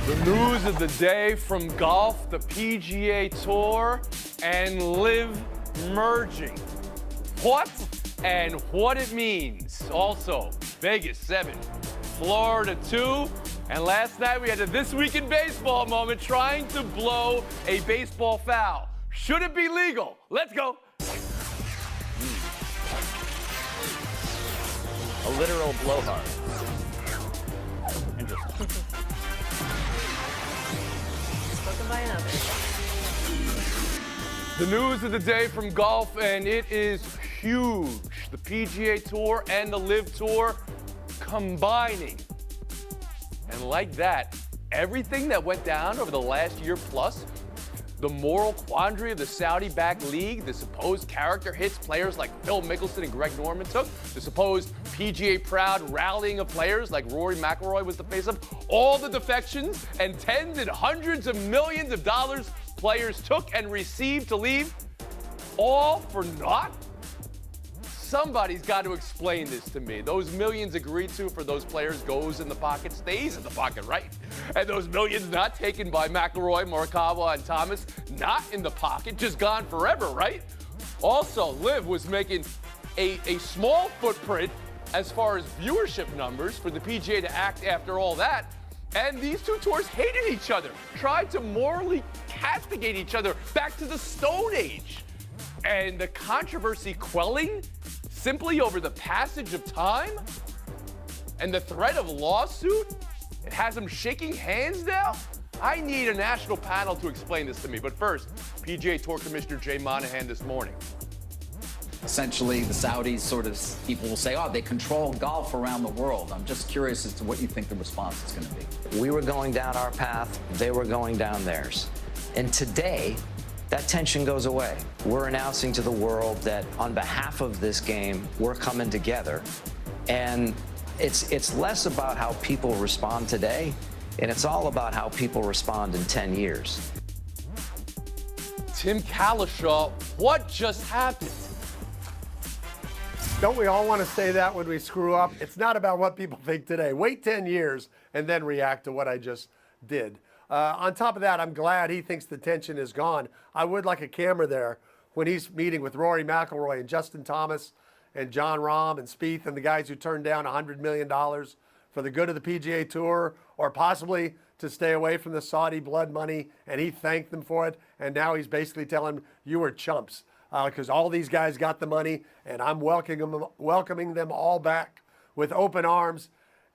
The news of the day from golf, the PGA Tour, and LIV merging. What and what it means. Also, Vegas 7, Florida 2, and last night we had a This Week in Baseball moment trying to blow a baseball foul. Should it be legal? Let's go. A literal blowhard. Interesting. Spoken by another. The news of the day from golf, and it is huge. The PGA Tour and the LIV Tour combining. And like that, everything that went down over the last year plus, the moral quandary of the Saudi-backed league, the supposed character hits players like Phil Mickelson and Greg Norman took, the supposed PGA proud rallying of players like Rory McIlroy was the face of, all the defections and tens and hundreds of millions of dollars players took and received to leave, all for naught? Somebody's got to explain this to me. Those millions agreed to for those players goes in the pocket, stays in the pocket, right? And those millions not taken by McIlroy, Morikawa, and Thomas, not in the pocket, just gone forever, right? Also, LIV was making a small footprint as far as viewership numbers for the PGA to act after all that. And these two tours hated each other, tried to morally castigate each other back to the Stone Age. And the controversy quelling simply over the passage of time and the threat of lawsuit, it has them shaking hands now? I need a national panel to explain this to me. But first, PGA Tour Commissioner Jay Monahan this morning. Essentially, the Saudis people will say, oh, they control golf around the world. I'm just curious as to what you think the response is going to be. We were going down our path, they were going down theirs. And today, that tension goes away. We're announcing to the world that on behalf of this game, we're coming together. And it's less about how people respond today, and it's all about how people respond in 10 years. Tim Kalishaw, what just happened? Don't we all want to say that when we screw up? It's not about what people think today. Wait 10 years and then react to what I just did. On top of that, I'm glad he thinks the tension is gone. I would like a camera there when he's meeting with Rory McIlroy and Justin Thomas and John Rahm and Spieth and the guys who turned down $100 million for the good of the PGA Tour or possibly to stay away from the Saudi blood money, and he thanked them for it. And now he's basically telling them, you were chumps because all these guys got the money, and I'm welcoming them all back with open arms.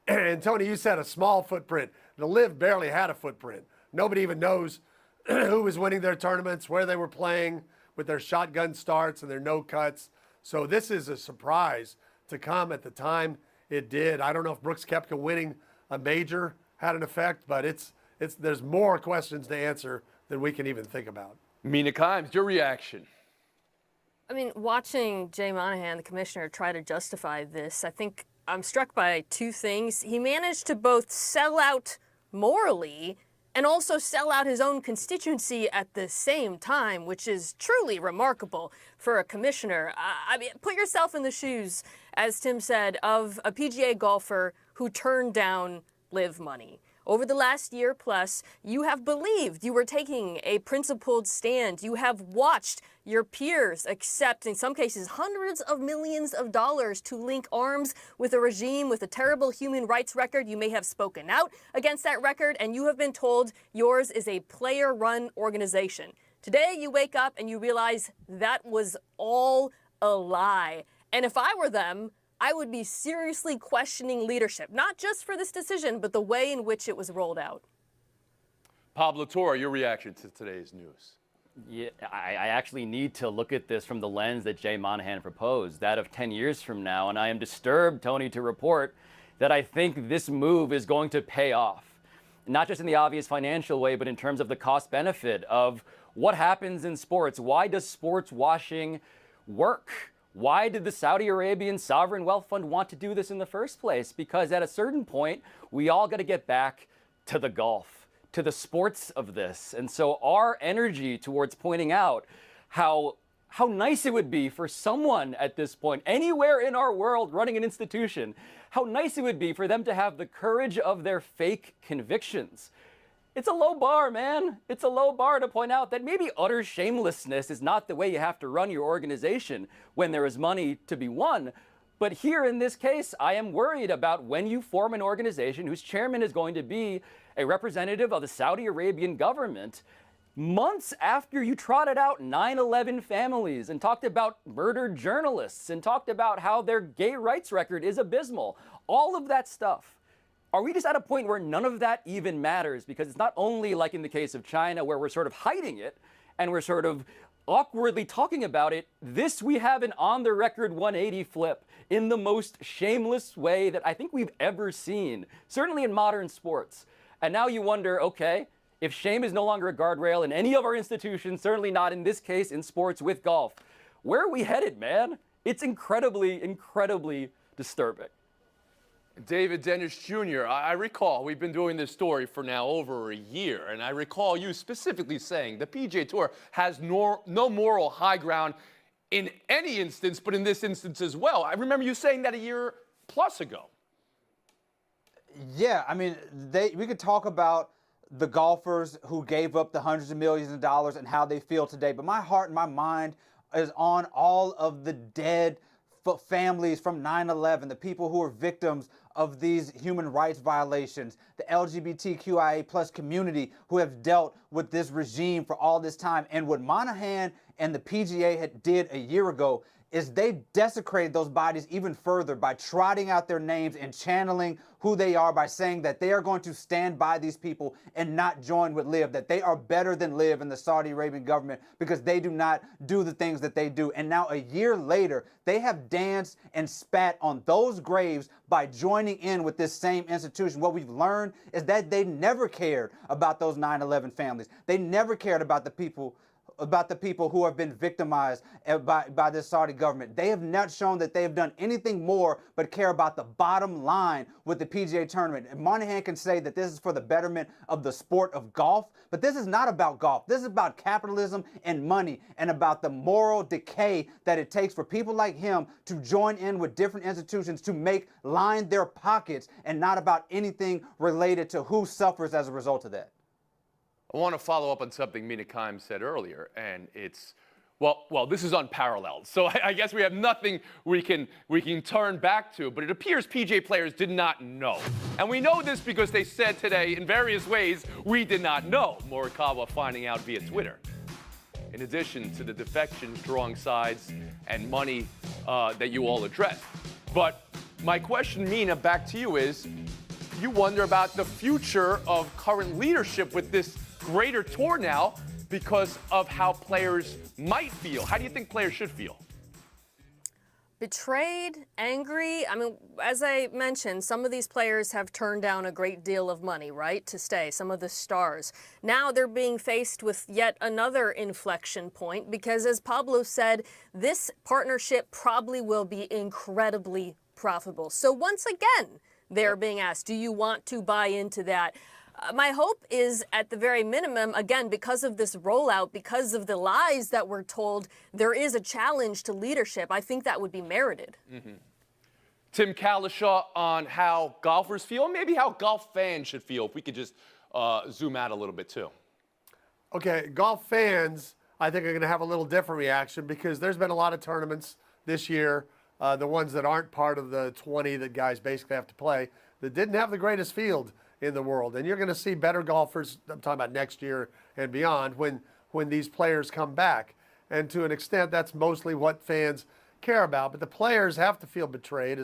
And Tony, you said a small footprint. The LIV barely had a footprint. Nobody even knows who was winning their tournaments, where they were playing with their shotgun starts and their no cuts. So this is a surprise to come at the time it did. I don't know if Brooks Koepka winning a major had an effect, but there's more questions to answer than we can even think about. Mina Kimes, your reaction? I mean, watching Jay Monahan, the commissioner, try to justify this, I think I'm struck by two things. He managed to both sell out morally and also sell out his own constituency at the same time, which is truly remarkable for a commissioner. I mean, put yourself in the shoes, as Tim said, of a PGA golfer who turned down LIV money. Over the last year plus, you have believed you were taking a principled stand. You have watched your peers accept, in some cases, hundreds of millions of dollars to link arms with a regime with a terrible human rights record. You may have spoken out against that record, and you have been told yours is a player-run organization. Today, you wake up and you realize that was all a lie. And if I were them, I would be seriously questioning leadership, not just for this decision, but the way in which it was rolled out. Pablo Torre, your reaction to today's news? Yeah, I actually need to look at this from the lens that Jay Monahan proposed, that of 10 years from now. And I am disturbed, Tony, to report that I think this move is going to pay off. Not just in the obvious financial way, but in terms of the cost benefit of what happens in sports. Why does sports washing work? Why did the Saudi Arabian Sovereign Wealth Fund want to do this in the first place? Because at a certain point, we all got to get back to the golf, to the sports of this. And so our energy towards pointing out how nice it would be for someone at this point, anywhere in our world running an institution, how nice it would be for them to have the courage of their fake convictions It's a low bar, man. It's a low bar to point out that maybe utter shamelessness is not the way you have to run your organization when there is money to be won. But here in this case, I am worried about when you form an organization whose chairman is going to be a representative of the Saudi Arabian government, months after you trotted out 9/11 families and talked about murdered journalists and talked about how their gay rights record is abysmal, all of that stuff. Are we just at a point where none of that even matters? Because it's not only like in the case of China where we're sort of hiding it and we're sort of awkwardly talking about it. This, we have an on-the-record 180 flip in the most shameless way that I think we've ever seen, certainly in modern sports. And now you wonder, okay, if shame is no longer a guardrail in any of our institutions, certainly not in this case in sports with golf, where are we headed, man? It's incredibly, incredibly disturbing. David Dennis Jr., I recall we've been doing this story for now over a year, and I recall you specifically saying the PGA Tour has no moral high ground in any instance, but in this instance as well. I remember you saying that a year plus ago. Yeah, I mean, we could talk about the golfers who gave up the hundreds of millions of dollars and how they feel today, but my heart and my mind is on all of the dead families from 9/11, the people who are victims of these human rights violations, the LGBTQIA plus community who have dealt with this regime for all this time. And what Monahan and the PGA did a year ago is they desecrated those bodies even further by trotting out their names and channeling who they are by saying that they are going to stand by these people and not join with Liv, that they are better than Liv and the Saudi Arabian government because they do not do the things that they do. And now a year later, they have danced and spat on those graves by joining in with this same institution. What we've learned is that they never cared about those 9/11 families. They never cared about the people who have been victimized by the Saudi government. They have not shown that they have done anything more but care about the bottom line with the PGA tournament. And Monahan can say that this is for the betterment of the sport of golf, but this is not about golf. This is about capitalism and money and about the moral decay that it takes for people like him to join in with different institutions to line their pockets and not about anything related to who suffers as a result of that. I want to follow up on something Mina Kimes said earlier, and it's, well, this is unparalleled. So I guess we have nothing we can turn back to, but it appears PGA players did not know. And we know this because they said today in various ways, we did not know, Morikawa finding out via Twitter. In addition to the defections, drawing sides, and money that you all addressed. But my question, Mina, back to you is, you wonder about the future of current leadership with this greater tour now because of how players might feel. How do you think players should feel? Betrayed, angry. I mean, as I mentioned, some of these players have turned down a great deal of money, right, to stay, some of the stars. Now they're being faced with yet another inflection point because, as Pablo said, this partnership probably will be incredibly profitable. So once again, they're being asked, do you want to buy into that? My hope is, at the very minimum, again, because of this rollout, because of the lies that were told, there is a challenge to leadership. I think that would be merited. Mm-hmm. Tim Kalishaw on how golfers feel, maybe how golf fans should feel, if we could just zoom out a little bit too. Okay, golf fans, I think, are going to have a little different reaction because there's been a lot of tournaments this year, the ones that aren't part of the 20 that guys basically have to play, that didn't have the greatest field in the world. And you're going to see better golfers, I'm talking about next year and beyond, when these players come back. And to an extent, that's mostly what fans care about. But the players have to feel betrayed,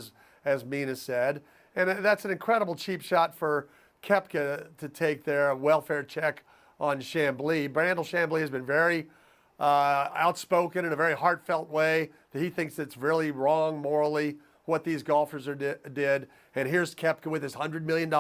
as Mina said. And that's an incredible cheap shot for Koepka to take there, a welfare check on Chambly. Brandel Chambly has been very outspoken in a very heartfelt way that he thinks it's really wrong morally what these golfers did. And here's Koepka with his $100 million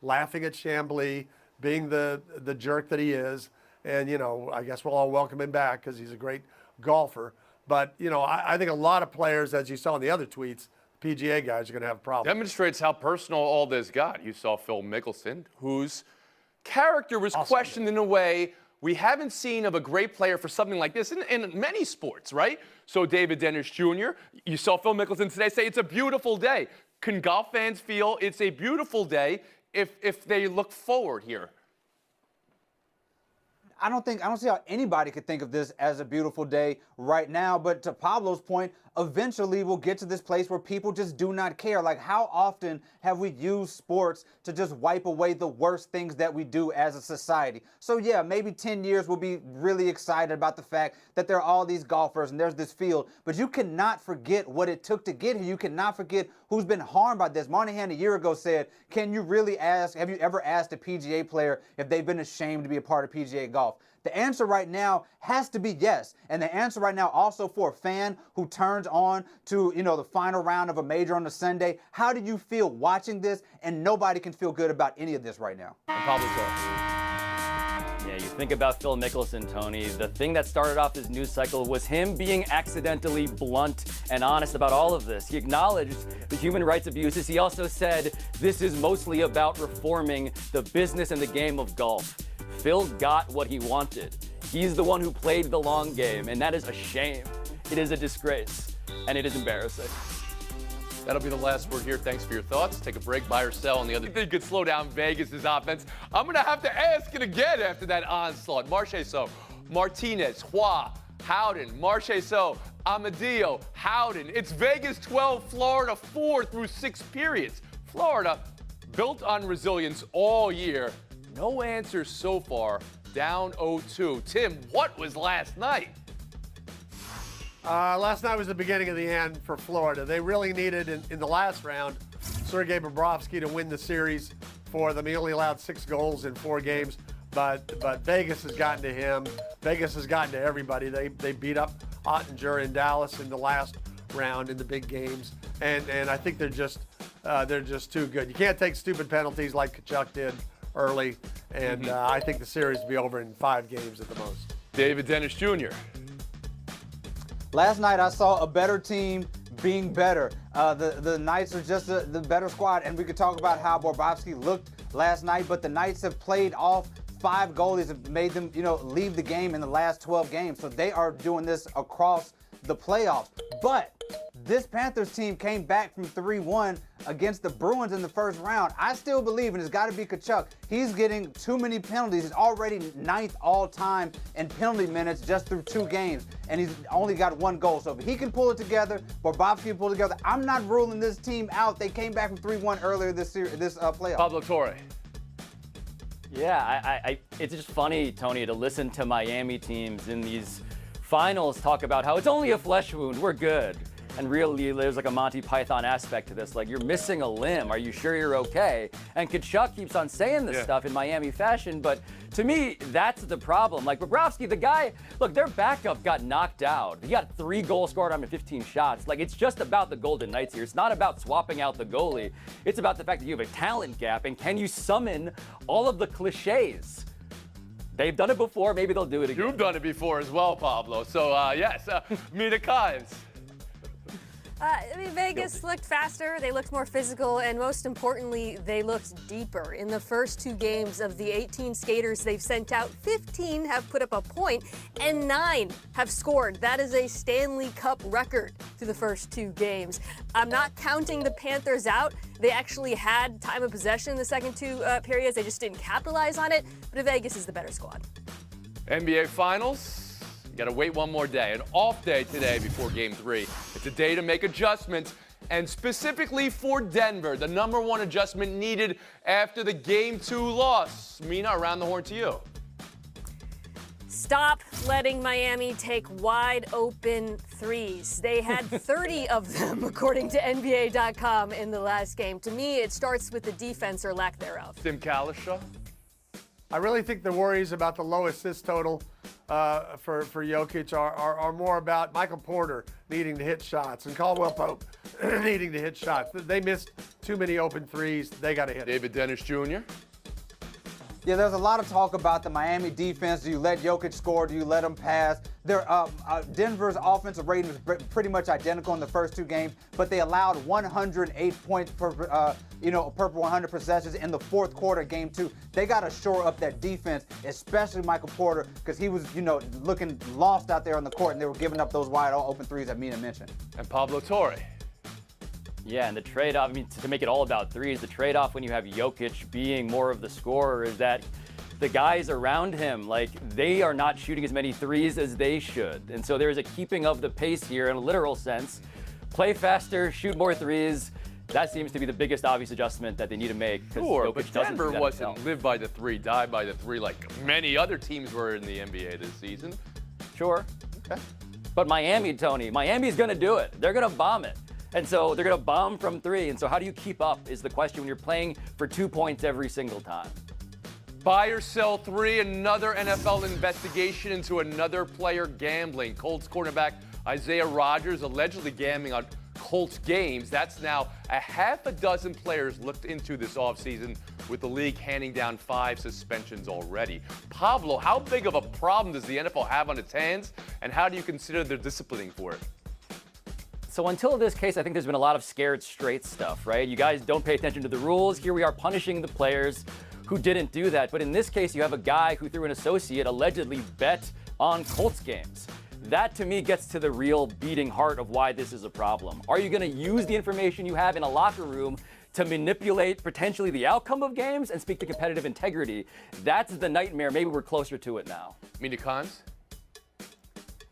laughing at Chambly, being the jerk that he is. And, you know, I guess we'll all welcome him back because he's a great golfer. But, you know, I think a lot of players, as you saw in the other tweets, PGA guys are going to have problems. Demonstrates how personal all this got. You saw Phil Mickelson, whose character was questioned in a way we haven't seen of a great player for something like this in many sports, right? So David Dennis Jr., you saw Phil Mickelson today say it's a beautiful day. Can golf fans feel it's a beautiful day if they look forward here? I don't see how anybody could think of this as a beautiful day right now. But to Pablo's point, eventually we'll get to this place where people just do not care. Like, how often have we used sports to just wipe away the worst things that we do as a society? So yeah, maybe 10 years we'll be really excited about the fact that there are all these golfers and there's this field, but you cannot forget what it took to get here. You cannot forget who's been harmed by this. Monahan a year ago said, have you ever asked a PGA player if they've been ashamed to be a part of PGA golf? The answer right now has to be yes. And the answer right now also for a fan who turns on to, the final round of a major on a Sunday, how do you feel watching this? And nobody can feel good about any of this right now. And Pablo Torre. Yeah, you think about Phil Mickelson, Tony. The thing that started off this news cycle was him being accidentally blunt and honest about all of this. He acknowledged the human rights abuses. He also said this is mostly about reforming the business and the game of golf. Phil got what he wanted. He's the one who played the long game, and that is a shame. It is a disgrace, and it is embarrassing. That'll be the last word here. Thanks for your thoughts. Take a break, buy or sell. And the other thing could slow down Vegas' offense. I'm going to have to ask it again after that onslaught. Marchessault, Martinez, Hua, Howden, Marchessault, Amadio, Howden. It's Vegas 12, Florida 4 through 6 periods. Florida built on resilience all year. No answers so far. Down 0-2. Tim, what was last night? Last night was the beginning of the end for Florida. They really needed, in the last round, Sergei Bobrovsky to win the series for them. He only allowed 6 goals in 4 games, but Vegas has gotten to him. Vegas has gotten to everybody. They beat up Ottinger in Dallas in the last round in the big games, and I think they're just too good. You can't take stupid penalties like Kachuk did early, and I think the series will be over in 5 games at the most. David Dennis Jr. Last night I saw a better team being better. The Knights are just the better squad, and we could talk about how Bobrovsky looked last night, but the Knights have played off 5 goalies, have made them, leave the game in the last 12 games. So they are doing this across the playoffs. But this Panthers team came back from 3-1 against the Bruins in the first round. I still believe, and it's got to be Kachuk, he's getting too many penalties. He's already 9th all-time in penalty minutes just through 2 games, and he's only got 1 goal. So if he can pull it together, Bobrovsky can pull it together, I'm not ruling this team out. They came back from 3-1 earlier this playoff. Pablo Torre. Yeah, it's just funny, Tony, to listen to Miami teams in these finals talk about how it's only a flesh wound, we're good. And really, there's like a Monty Python aspect to this. Like, you're missing a limb. Are you sure you're okay? And Kachuk keeps on saying this stuff in Miami fashion, but to me, that's the problem. Like, Bobrovsky, the guy, look, their backup got knocked out. He got 3 goals scored on 15 shots. Like, it's just about the Golden Knights here. It's not about swapping out the goalie. It's about the fact that you have a talent gap, and can you summon all of the cliches? They've done it before. Maybe they'll do it again. You've done it before as well, Pablo. So, yes, Mina Kimes. Vegas looked faster, they looked more physical, and most importantly, they looked deeper. In the first 2 games of the 18 skaters they've sent out, 15 have put up a point, and 9 have scored. That is a Stanley Cup record through the first 2 games. I'm not counting the Panthers out. They actually had time of possession in the second 2 periods. They just didn't capitalize on it, but Vegas is the better squad. NBA Finals. You got to wait one more day. An off day today before Game 3. It's a day to make adjustments, and specifically for Denver, the number 1 adjustment needed after the Game 2 loss. Mina, around the horn to you. Stop letting Miami take wide open threes. They had 30 of them, according to NBA.com, in the last game. To me, it starts with the defense or lack thereof. Tim Kalishaw. I really think the worries about the low assist total for Jokic are more about Michael Porter needing to hit shots and Caldwell Pope needing to hit shots. They missed too many open threes. They got to hit. David Dennis Jr. Yeah, there's a lot of talk about the Miami defense. Do you let Jokic score? Do you let him pass? Denver's offensive rating was pretty much identical in the first 2 games, but they allowed 108 points per 100 possessions in the fourth quarter, Game 2. They got to shore up that defense, especially Michael Porter, because he was, looking lost out there on the court, and they were giving up those wide open threes that Mina mentioned. And Pablo Torre. Yeah, and the trade-off, to make it all about threes, the trade-off when you have Jokic being more of the scorer is that the guys around him, like, they are not shooting as many threes as they should. And so there's a keeping of the pace here in a literal sense. Play faster, shoot more threes. That seems to be the biggest obvious adjustment that they need to make. Sure, but Denver wasn't live by the three, die by the three like many other teams were in the NBA this season. Sure. Okay. But Miami, Tony, Miami's going to do it. They're going to bomb it. And so they're going to bomb from three. And so how do you keep up is the question when you're playing for 2 points every single time. Buy or sell three, another NFL investigation into another player gambling. Colts cornerback Isaiah Rodgers allegedly gambling on Colts games. That's now a half a dozen players looked into this offseason, with the league handing down 5 suspensions already. Pablo, how big of a problem does the NFL have on its hands, and how do you consider their disciplining for it? So until this case, I think there's been a lot of scared straight stuff, right? You guys don't pay attention to the rules. Here we are punishing the players who didn't do that. But in this case, you have a guy who, through an associate, allegedly bet on Colts games. That, to me, gets to the real beating heart of why this is a problem. Are you going to use the information you have in a locker room to manipulate potentially the outcome of games and speak to competitive integrity? That's the nightmare. Maybe we're closer to it now. Mina Khans?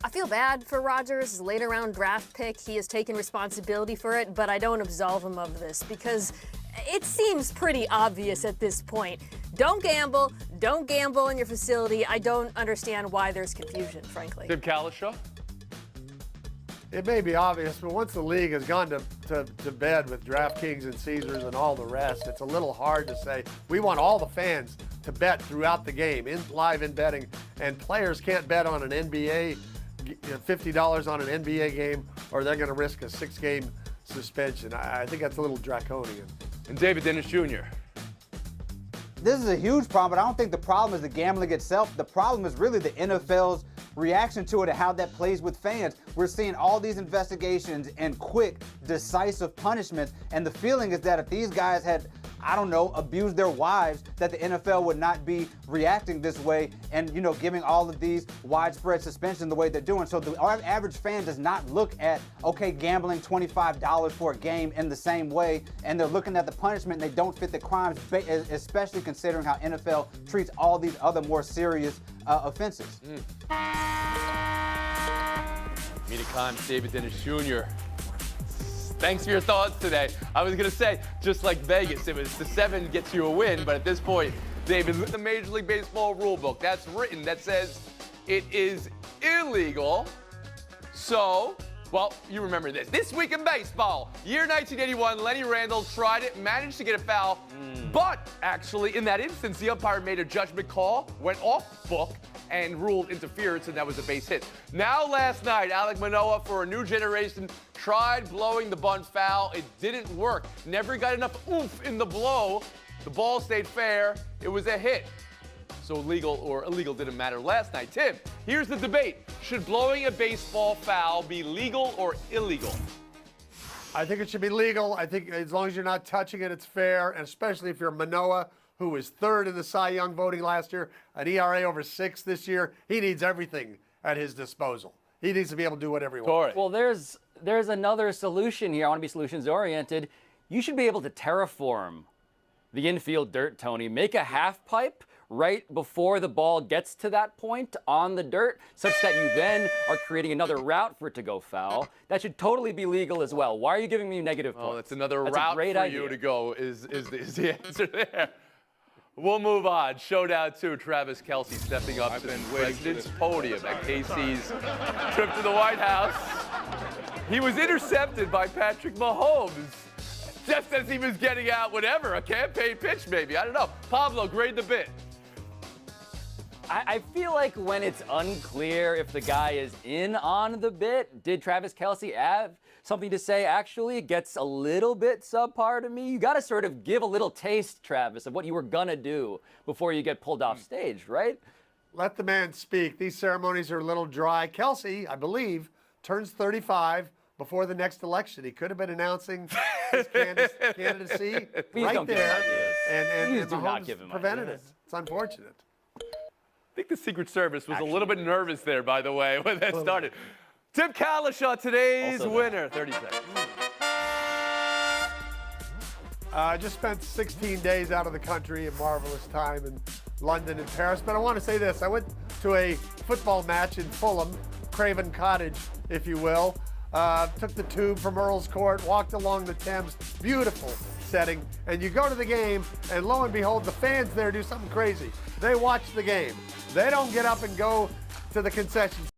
I feel bad for Rodgers, his later round draft pick. He has taken responsibility for it, but I don't absolve him of this because it seems pretty obvious at this point. Don't gamble in your facility. I don't understand why there's confusion, frankly. Tim Kalishaw? It may be obvious, but once the league has gone to bed with DraftKings and Caesars and all the rest, it's a little hard to say. We want all the fans to bet throughout the game, live in betting, and players can't bet on an NBA, $50 on an NBA game, or they're going to risk a 6-game suspension. I think that's a little draconian. And David Dennis Jr. This is a huge problem, but I don't think the problem is the gambling itself. The problem is really the NFL's reaction to it and how that plays with fans. We're seeing all these investigations and quick, decisive punishments, and the feeling is that if these guys had, I don't know, abused their wives, that the NFL would not be reacting this way and, giving all of these widespread suspensions the way they're doing. So the average fan does not look at, okay, gambling $25 for a game in the same way, and they're looking at the punishment and they don't fit the crimes, especially considering how NFL treats all these other more serious offenses. Mina Khans, David Dennis Jr. Thanks for your thoughts today. I was going to say, just like Vegas, it was the 7 gets you a win, but at this point, David, with the Major League Baseball rule book, that's written, that says it is illegal. So, well, you remember this. This week in baseball, year 1981, Lenny Randle tried it, managed to get a foul, but actually, in that instance, the umpire made a judgment call, went off book, and ruled interference, and that was a base hit. Now, last night, Alek Manoah, for a new generation, tried blowing the bunt foul. It didn't work. Never got enough oomph in the blow. The ball stayed fair. It was a hit. So legal or illegal didn't matter last night. Tim, here's the debate. Should blowing a baseball foul be legal or illegal? I think it should be legal. I think as long as you're not touching it, it's fair, and especially if you're Manoah, who was 3rd in the Cy Young voting last year, an ERA over 6 this year. He needs everything at his disposal. He needs to be able to do whatever he wants. Well, there's another solution here. I want to be solutions-oriented. You should be able to terraform the infield dirt, Tony. Make a half pipe right before the ball gets to that point on the dirt, such that you then are creating another route for it to go foul. That should totally be legal as well. Why are you giving me negative points? Oh, that's another That's route a great for idea. you to go is the answer there. We'll move on. Showdown 2, Travis Kelce stepping up to the president's podium at KC's trip to the White House. He was intercepted by Patrick Mahomes just as he was getting out whatever, a campaign pitch maybe. I don't know. Pablo, grade the bit. I feel like when it's unclear if the guy is in on the bit, did Travis Kelce have something to say? Actually, it gets a little bit subpar to me. You got to sort of give a little taste, Travis, of what you were going to do before you get pulled off stage, right? Let the man speak. These ceremonies are a little dry. Kelce, I believe, turns 35 before the next election. He could have been announcing his candidacy right there, and Mahomes prevented it. It's unfortunate. I think the Secret Service was a little bit nervous there, by the way, when that started. Tim Kalishaw, today's winner. 30 seconds. I just spent 16 days out of the country, a marvelous time, and London and Paris. But I want to say this. I went to a football match in Fulham, Craven Cottage, if you will. Took the tube from Earl's Court, walked along the Thames. Beautiful setting. And you go to the game, and lo and behold, the fans there do something crazy. They watch the game. They don't get up and go to the concession